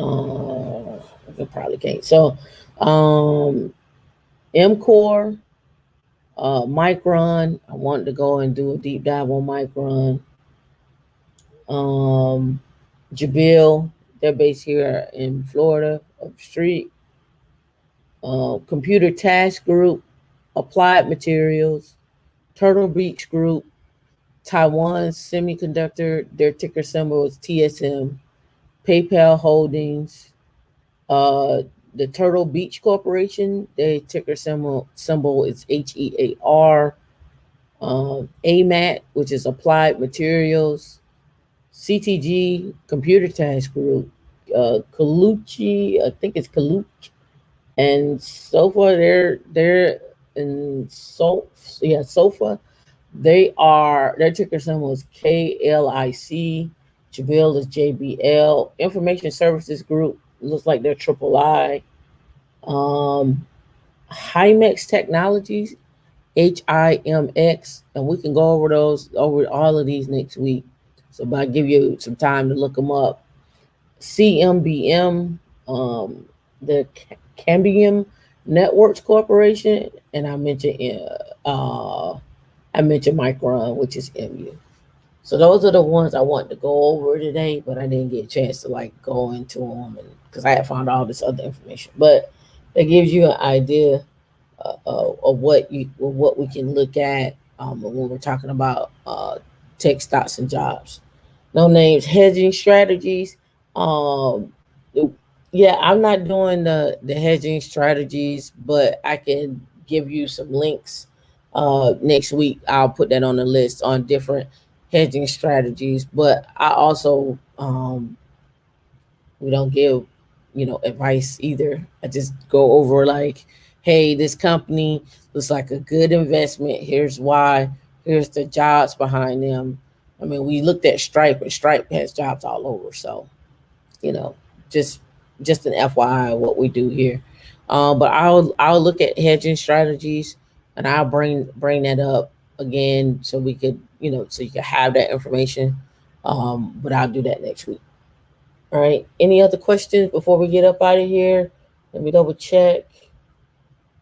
I probably can't. So, MCore, Micron. I wanted to go and do a deep dive on Micron. Jabil, they're based here in Florida, up the street. Computer Task Group, Applied Materials, Turtle Beach Group, Taiwan Semiconductor, their ticker symbol is TSM, PayPal Holdings, the Turtle Beach Corporation, their ticker symbol is HEAR, AMAT, which is Applied Materials, CTG Computer Task Group, Kaluchi, I think it's Kaluch, and so far they're in Sofa. Their ticker symbol is KLIC. Jabil is JBL. Information Services Group looks like they're triple I. Hymex Technologies, HIMX, and we can go over all of these next week. So, but I give you some time to look them up. CMBM, the Cambium Networks Corporation, and I mentioned Micron, which is MU. So those are the ones I wanted to go over today, but I didn't get a chance to like go into them, and because I had found all this other information. But it gives you an idea of what we can look at when we're talking about tech stocks and jobs. No names, hedging strategies. Um, yeah, I'm not doing the hedging strategies, but I can give you some links. Next week I'll put that on the list on different hedging strategies. But I also we don't give advice either. I just go over like, hey, this company looks like a good investment. Here's why. Here's the jobs behind them. I mean, we looked at Stripe, and Stripe has jobs all over. So you know, just just an FYI what we do here. But I'll look at hedging strategies, and I'll bring that up again so we could so you can have that information. But I'll do that next week. All right. Any other questions before we get up out of here? Let me double check.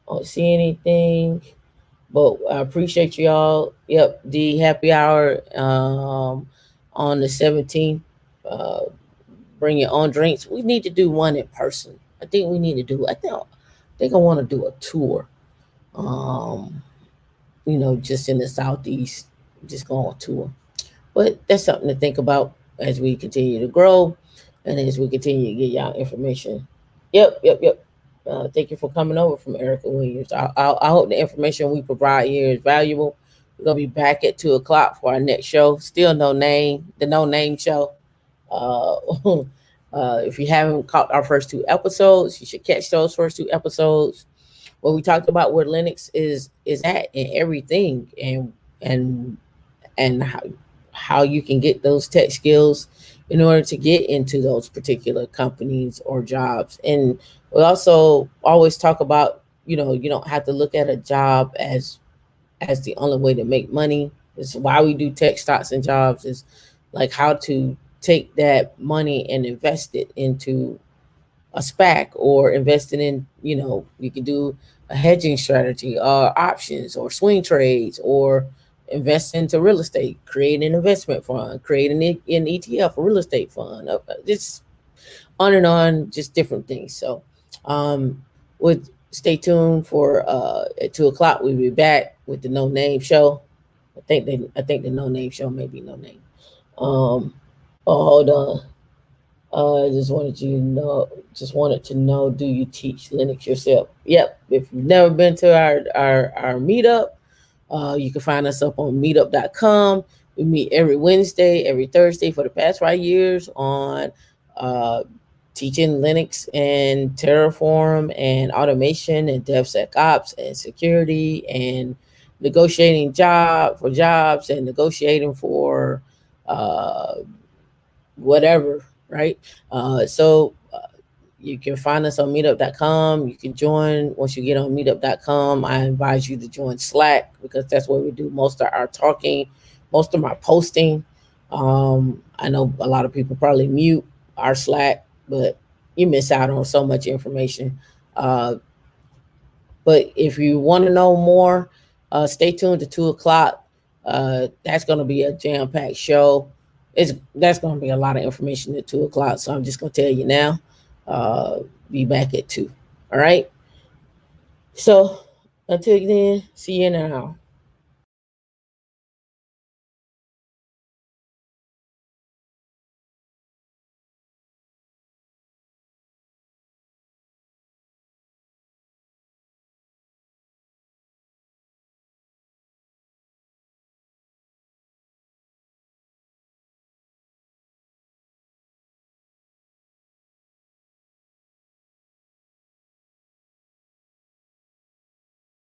I don't see anything. But I appreciate y'all. Yep, the happy hour on the 17th. Uh, bring your own drinks. We need to do one in person. I think we need to do. I think I want to do a tour. Um, just in the southeast, just go on tour. But that's something to think about as we continue to grow and as we continue to get y'all information. Yep, yep, yep. Thank you for coming over from Erica Williams. I hope the information we provide here is valuable. We're gonna be back at 2 o'clock for our next show. Still no name, the no name show. Uh, if you haven't caught our first two episodes, you should catch those first two episodes where we talked about where Linux is at in everything and and how you can get those tech skills in order to get into those particular companies or jobs. And we also always talk about, you don't have to look at a job as the only way to make money. It's why we do tech stocks and jobs is like how to take that money and invest it into a SPAC or investing in, you can do a hedging strategy or options or swing trades or invest into real estate, create an investment fund, create an ETF, a real estate fund, just on and on, just different things. So, with stay tuned for at 2 o'clock. We'll be back with the No Name Show. I think the No Name Show may be No Name. Um, oh, hold on. I just wanted to know, do you teach Linux yourself? Yep. If you've never been to our meetup, you can find us up on meetup.com. We meet every Wednesday, every Thursday for the past 5 years on uh, teaching Linux and Terraform and automation and DevSecOps and security and negotiating jobs and negotiating for uh, whatever, right? So you can find us on meetup.com. You can join once you get on meetup.com. I advise you to join Slack because that's where we do most of our talking, most of my posting. I know a lot of people probably mute our Slack, but you miss out on so much information. Uh, but if you want to know more, stay tuned to 2 o'clock. That's going to be a jam packed show. That's going to be a lot of information at 2 o'clock. So I'm just going to tell you now. Uh, be back at 2. All right. So until then, see you now.